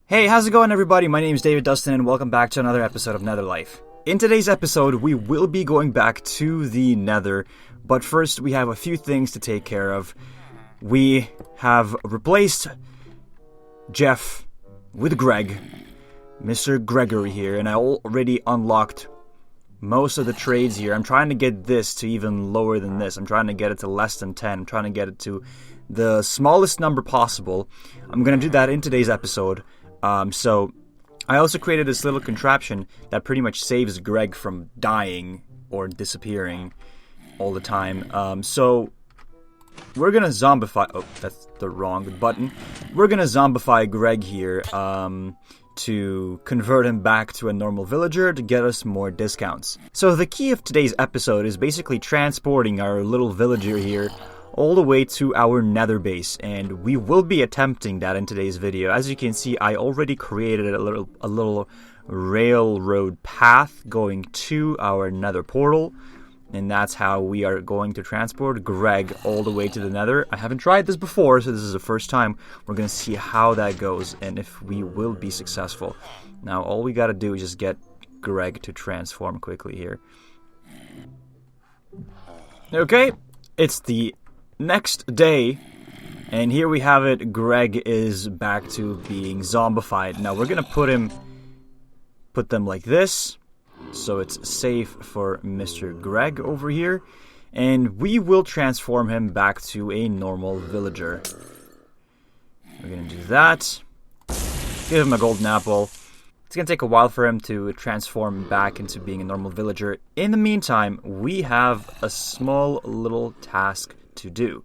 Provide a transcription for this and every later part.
Hey, how's it going, everybody? My name is DaviDustin, and welcome back to another episode of Nether Life. In today's episode, we will be going back to the Nether, but first we have a few things to take care of. We have replaced Jeff with Greg, Mr. Gregory here, and I already unlocked most of the trades here. I'm trying to get this to even lower than this. I'm trying to get it to less than 10. I'm trying to get it to the smallest number possible. I'm going to do that in today's episode. So I also created this little contraption that pretty much saves Greg from dying or disappearing all the time. So we're gonna zombify. Oh, that's the wrong button. We're gonna zombify Greg here to convert him back to a normal villager to get us more discounts. So the key of today's episode is basically transporting our little villager here all the way to our nether base, and we will be attempting that in today's video. As you can see, I already created a little railroad path going to our nether portal, and that's how we are going to transport Greg all the way to the nether. I haven't tried this before, so this is the first time. We're going to see how that goes and if we will be successful. Now all we got to do is just get Greg to transform quickly here. Okay, it's the next day, and here we have it. Greg is back to being zombified. Now we're gonna put them like this, so it's safe for Mr. Greg over here, and we will transform him back to a normal villager. We're gonna do that. Give him a golden apple. It's gonna take a while for him to transform back into being a normal villager. In the meantime, we have a small little task to do.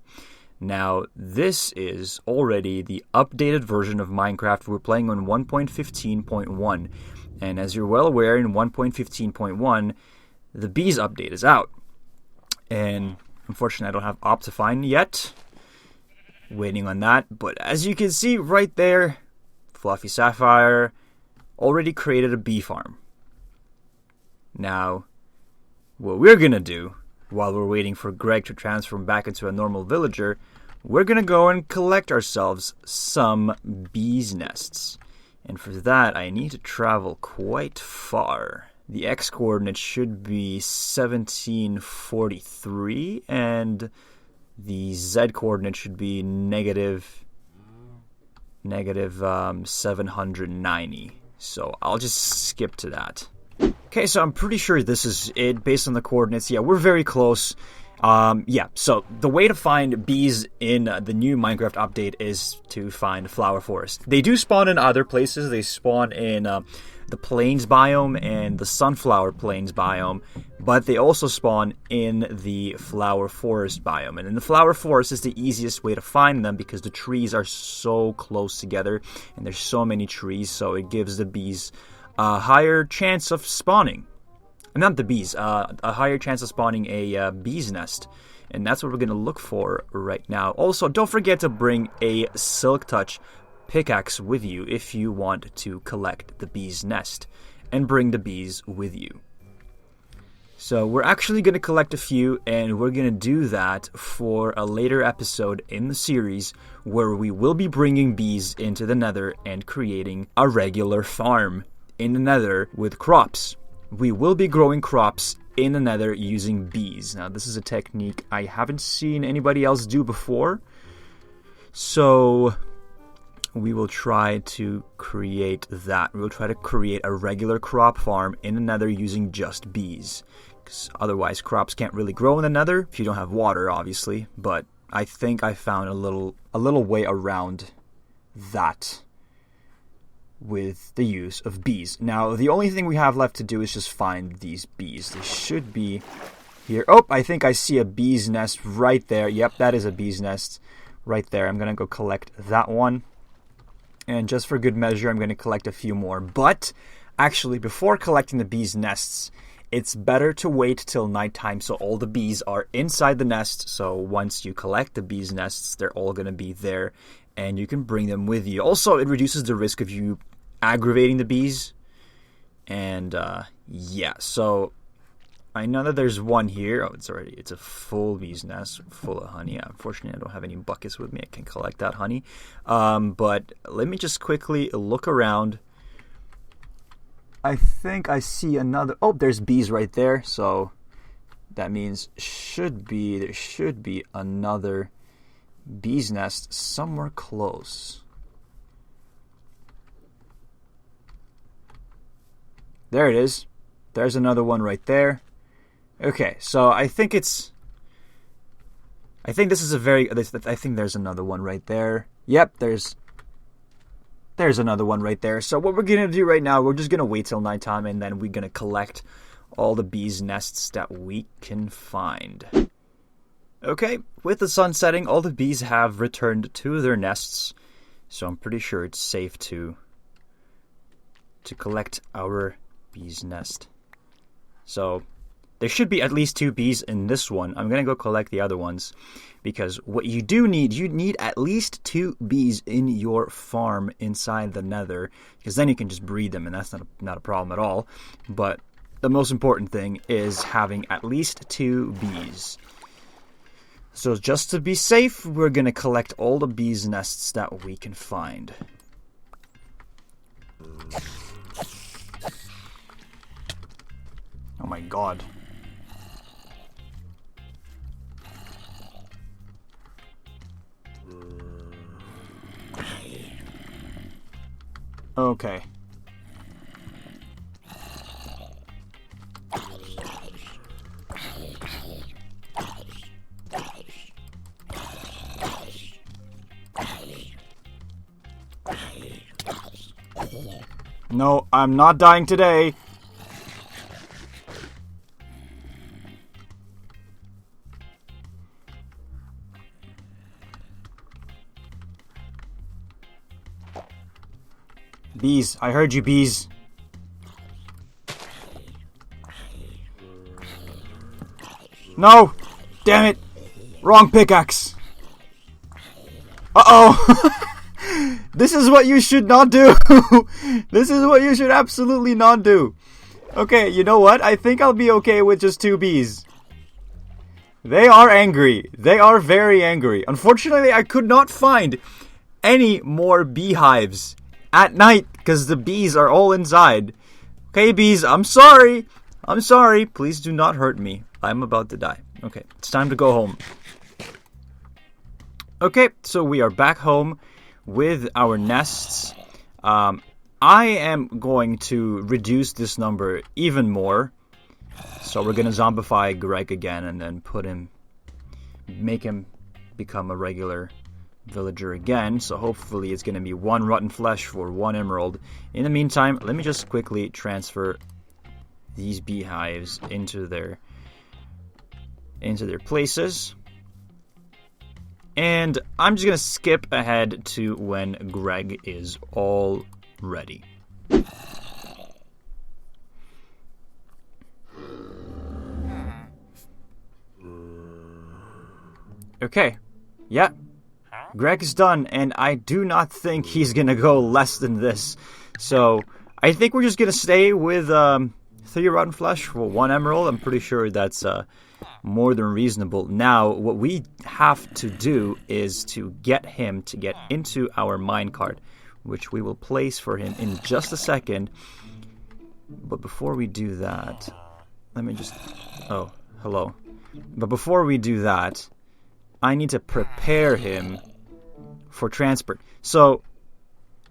Now, this is already the updated version of Minecraft. We're playing on 1.15.1, and as you're well aware, in 1.15.1 the bees update is out, and unfortunately I don't have Optifine yet. Waiting on that, but as you can see right there, Fluffy Sapphire already created a bee farm. Now, what we're gonna do while we're waiting for Greg to transform back into a normal villager, we're gonna go and collect ourselves some bees nests. And for that, I need to travel quite far. The X coordinate should be 1743, and the Z coordinate should be negative 790. So I'll just skip to that. Okay, so I'm pretty sure this is it based on the coordinates. Yeah, we're very close. Yeah, so the way to find bees in the new Minecraft update is to find flower forest. They do spawn in other places. They spawn in the plains biome and the sunflower plains biome, but they also spawn in the flower forest biome. And in the flower forest is the easiest way to find them because the trees are so close together and there's so many trees, so it gives the bees a higher chance of spawning. Not the bees, a higher chance of spawning a bee's nest. And that's what we're going to look for right now. Also, don't forget to bring a Silk Touch pickaxe with you if you want to collect the bee's nest. And bring the bees with you. So we're actually going to collect a few, and we're going to do that for a later episode in the series where we will be bringing bees into the Nether and creating a regular farm in the Nether with crops. We will be growing crops in the Nether using bees. Now, this is a technique I haven't seen anybody else do before, so we will try to create that. We will try to create a regular crop farm in the Nether using just bees, because otherwise crops can't really grow in the Nether if you don't have water, obviously. But I think I found a little way around that with the use of bees. Now, the only thing we have left to do is just find these bees. They should be here. Oh, I think I see a bee's nest right there. Yep, that is a bee's nest right there. I'm going to go collect that one. And just for good measure, I'm going to collect a few more. But actually, before collecting the bees' nests, it's better to wait till nighttime so all the bees are inside the nest. So once you collect the bees' nests, they're all going to be there and you can bring them with you. Also, it reduces the risk of you aggravating the bees. And yeah, so I know that there's one here. Oh, it's a full bee's nest full of honey. Unfortunately, I don't have any buckets with me. I can collect that honey. But let me just quickly look around. I think I see another. Oh, there's bees right there. So that means there should be another bee's nest somewhere close. There it is. There's another one right there. Okay, so I think this is a very. I think there's another one right there. Yep, there's another one right there. So what we're gonna do right now, we're just gonna wait till nighttime, and then we're gonna collect all the bees' nests that we can find. Okay, with the sun setting, all the bees have returned to their nests, so I'm pretty sure it's safe to collect our bees' nest. So there should be at least 2 bees in this one. I'm going to go collect the other ones, because what you need at least 2 bees in your farm inside the Nether, because then you can just breed them, and that's not a problem at all. But the most important thing is having at least 2 bees. So just to be safe, we're going to collect all the bees' nests that we can find. Oh my god. Okay. No, I'm not dying today. Bees, I heard you, bees. No! Damn it! Wrong pickaxe! Uh-oh! This is what you should not do! This is what you should absolutely not do! Okay, you know what? I think I'll be okay with just 2 bees. They are angry. They are very angry. Unfortunately, I could not find any more beehives at night because the bees are all inside. Okay, bees, I'm sorry. I'm sorry. Please do not hurt me. I'm about to die. Okay, it's time to go home. Okay, so we are back home with our nests. I am going to reduce this number even more. So we're going to zombify Greg again and then make him become a regular villager again. So hopefully it's going to be 1 rotten flesh for 1 emerald. In the meantime, let me just quickly transfer these beehives into their places. And I'm just going to skip ahead to when Greg is all ready. Okay. Yeah. Greg is done, and I do not think he's going to go less than this. So I think we're just going to stay with 3 rotten flesh for 1 emerald. I'm pretty sure that's more than reasonable. Now, what we have to do is to get him to get into our minecart, which we will place for him in just a second. But before we do that, let me just... Oh, hello. But before we do that, I need to prepare him for transport. So,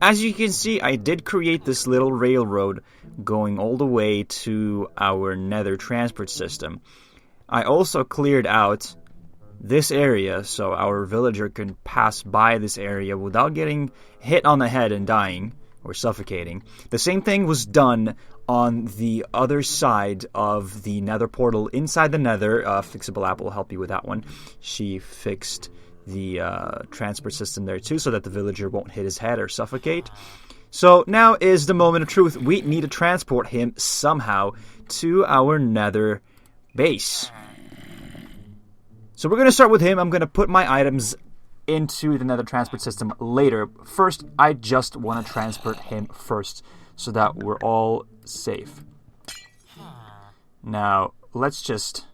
as you can see, I did create this little railroad going all the way to our Nether transport system. I also cleared out this area so our villager can pass by this area without getting hit on the head and dying or suffocating. The same thing was done on the other side of the Nether portal inside the Nether. Fixable Apple will help you with that one. She fixed the transport system there too so that the villager won't hit his head or suffocate. So now is the moment of truth. We need to transport him somehow to our Nether base. So we're going to start with him. I'm going to put my items into the Nether transport system later. First, I just want to transport him first so that we're all safe. Now, let's just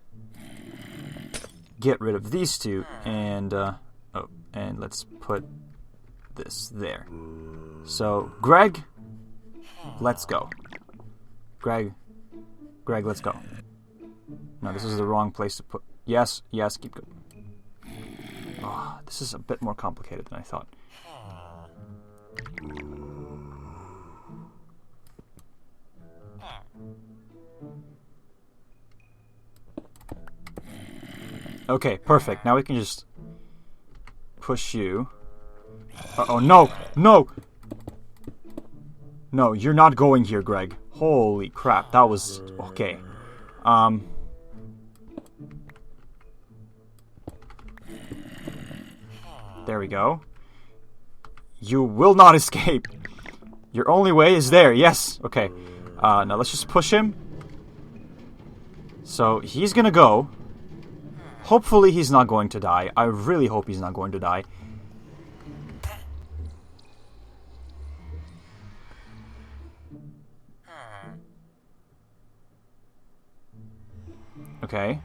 get rid of these two, and and let's put this there. So, Greg, let's go. Greg, let's go. No, this is the wrong place to put. Yes, keep going. Oh, this is a bit more complicated than I thought. Okay, perfect. Now we can just push you. Uh-oh, no! No! No, you're not going here, Greg. Holy crap, that was... Okay. There we go. You will not escape. Your only way is there. Yes. Okay. Now let's just push him. So he's gonna go. Hopefully he's not going to die. I really hope he's not going to die. Okay.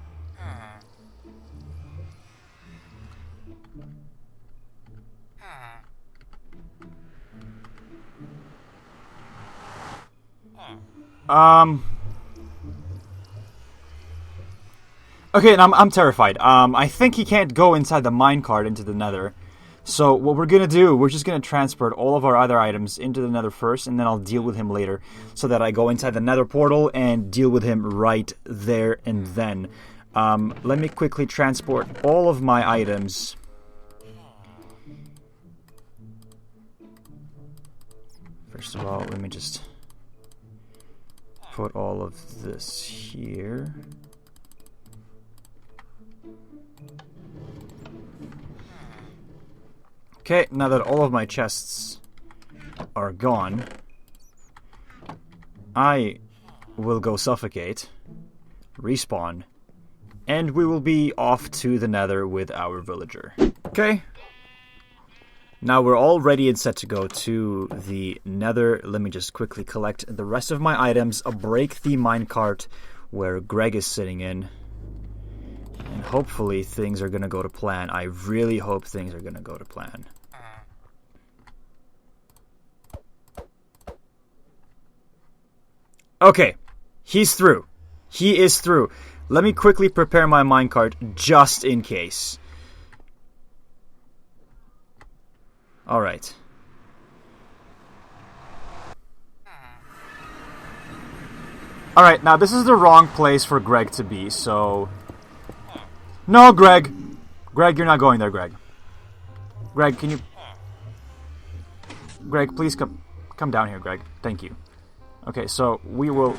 Okay, and I'm terrified. I think he can't go inside the minecart into the Nether. So what we're gonna do, we're just gonna transport all of our other items into the Nether first, and then I'll deal with him later, so that I go inside the Nether portal and deal with him right there and then. Let me quickly transport all of my items. First of all, let me just put all of this here. Okay, now that all of my chests are gone, I will go suffocate, respawn, and we will be off to the Nether with our villager. Okay. Now we're all ready and set to go to the Nether. Let me just quickly collect the rest of my items, break the minecart where Greg is sitting in, and hopefully things are going to go to plan. I really hope things are going to go to plan. Okay, he's through. He is through. Let me quickly prepare my minecart just in case. Alright. Alright, now this is the wrong place for Greg to be, so... No, Greg! Greg, you're not going there, Greg. Greg, can you... Greg, please come down here, Greg. Thank you. Okay, so we will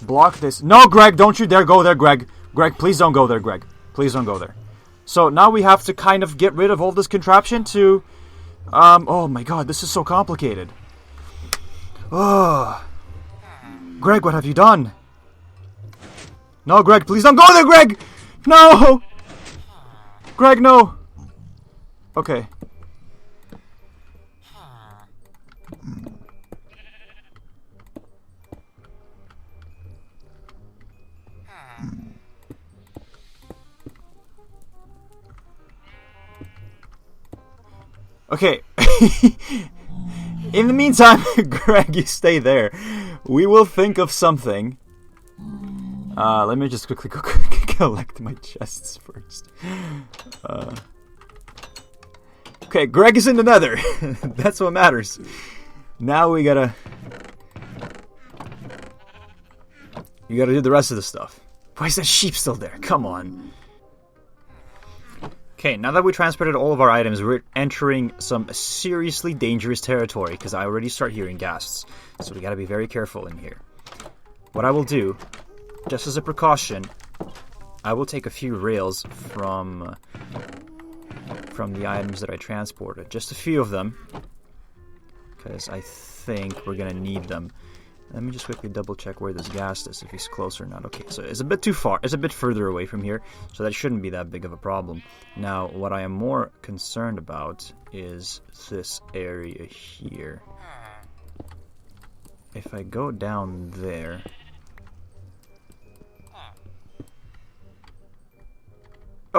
block this. No, Greg, don't you dare go there, Greg. Greg, please don't go there, Greg. Please don't go there. So now we have to kind of get rid of all this contraption to... oh my god, this is so complicated. Oh. Greg, what have you done? No, Greg, please don't go there, Greg! No! Greg, no! Okay. Okay. In the meantime, Greg, you stay there. We will think of something. Let me just quickly go collect my chests first. Okay, Greg is in the Nether. That's what matters. Now we gotta... You gotta do the rest of the stuff. Why is that sheep still there? Come on. Okay, now that we transported all of our items, we're entering some seriously dangerous territory, because I already start hearing ghasts. So we gotta be very careful in here. What I will do, just as a precaution, I will take a few rails from the items that I transported. Just a few of them, because I think we're gonna need them. Let me just quickly double check where this ghast is, if he's close or not. Okay, so it's a bit too far. It's a bit further away from here, so that shouldn't be that big of a problem. Now, what I am more concerned about is this area here. If I go down there...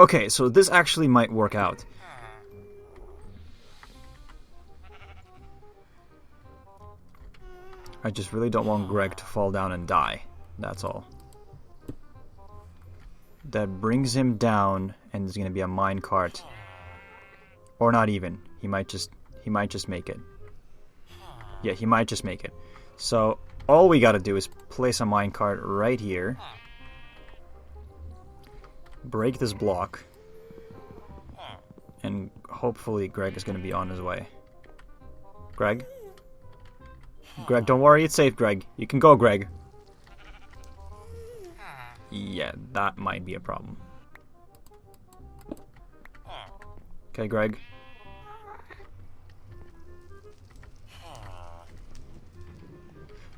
Okay, so this actually might work out. I just really don't want Greg to fall down and die. That's all. That brings him down, and there's gonna be a minecart. Or not even. He might just make it. Yeah, he might just make it. So all we gotta do is place a minecart right here. Break this block. And hopefully Greg is gonna be on his way. Greg? Greg, don't worry, it's safe, Greg. You can go, Greg. Yeah, that might be a problem. Okay, Greg.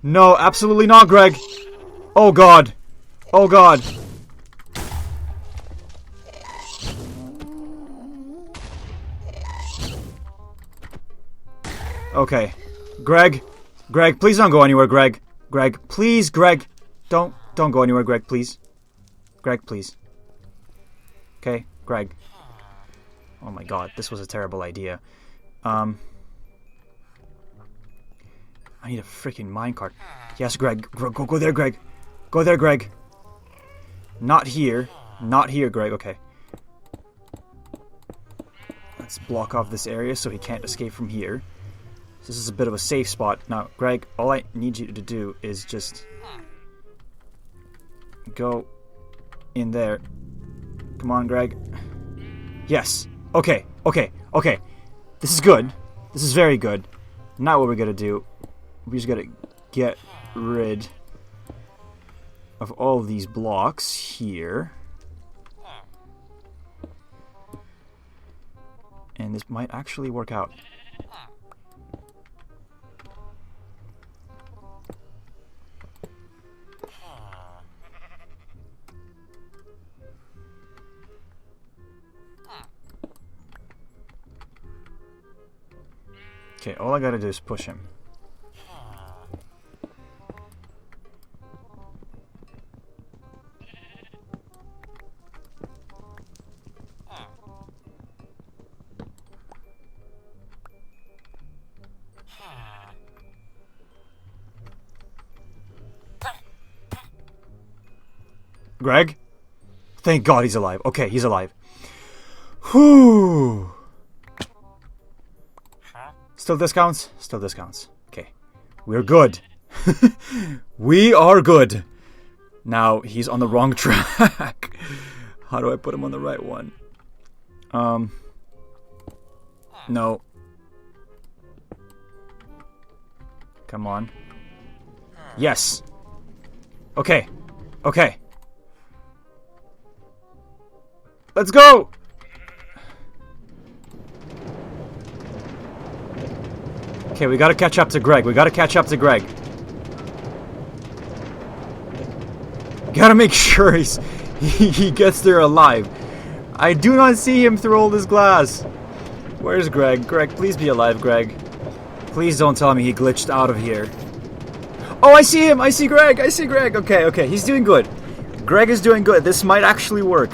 No, absolutely not, Greg! Oh god! Oh god! Okay. Greg! Greg, please don't go anywhere, Greg. Greg, please, Greg. Don't go anywhere, Greg, please. Greg, please. Okay, Greg. Oh my god, this was a terrible idea. I need a freaking minecart. Yes, Greg. Go there, Greg. Go there, Greg. Not here. Not here, Greg. Okay. Let's block off this area so he can't escape from here. This is a bit of a safe spot. Now, Greg, all I need you to do is just go in there. Come on, Greg. Yes. Okay. This is good. This is very good. Now what we're gonna do, we just gotta get rid of all of these blocks here. And this might actually work out. Okay, all I gotta do is push him. Greg? Thank God he's alive. Okay, he's alive. Whew. Still discounts? Still discounts. Okay. We're good. We are good. Now, he's on the wrong track. How do I put him on the right one? No. Come on. Yes. Okay. Okay. Let's go! Okay, we gotta catch up to Greg. We gotta catch up to Greg. Gotta make sure he gets there alive. I do not see him through all this glass. Where's Greg? Greg, please be alive, Greg. Please don't tell me he glitched out of here. Oh, I see him! I see Greg! I see Greg! Okay, okay, he's doing good. Greg is doing good. This might actually work.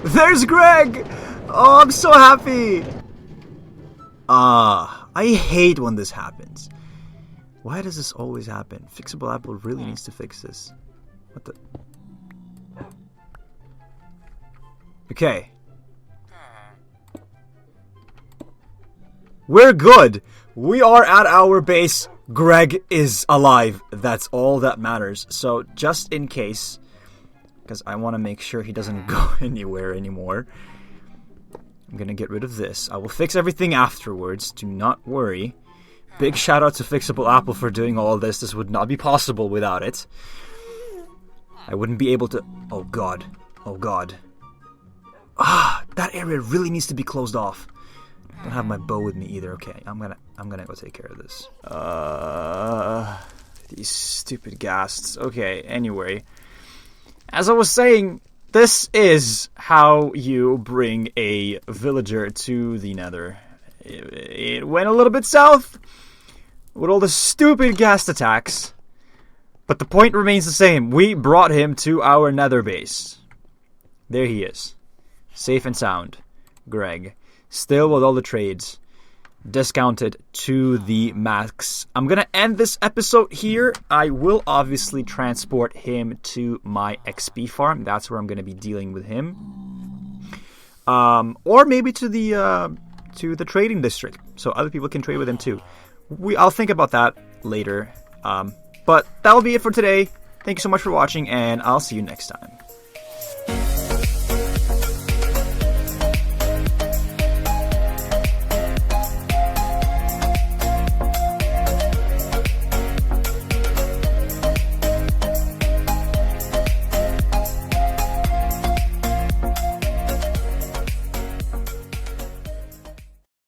There's Greg! Oh, I'm so happy! I hate when this happens. Why does this always happen? Fixable Apple really needs to fix this. What the... Okay. We're good! We are at our base. Greg is alive. That's all that matters. So, just in case, because I want to make sure he doesn't go anywhere anymore, I'm gonna get rid of this. I will fix everything afterwards. Do not worry. Big shout out to Fixable Apple for doing all this. This would not be possible without it. I wouldn't be able to... Oh god. Oh god. That area really needs to be closed off. I don't have my bow with me either. Okay, I'm gonna go take care of this. These stupid ghasts. Okay, anyway. As I was saying, this is how you bring a villager to the Nether. It went a little bit south with all the stupid ghast attacks, but the point remains the same. We brought him to our Nether base. There he is. Safe and sound. Greg. Still with all the trades. Discounted to the max. I'm going to end this episode here. I will obviously transport him to my XP farm. That's where I'm going to be dealing with him. Or maybe to the trading district, so other people can trade with him too. I'll think about that later. But that'll be it for today. Thank you so much for watching, and I'll see you next time.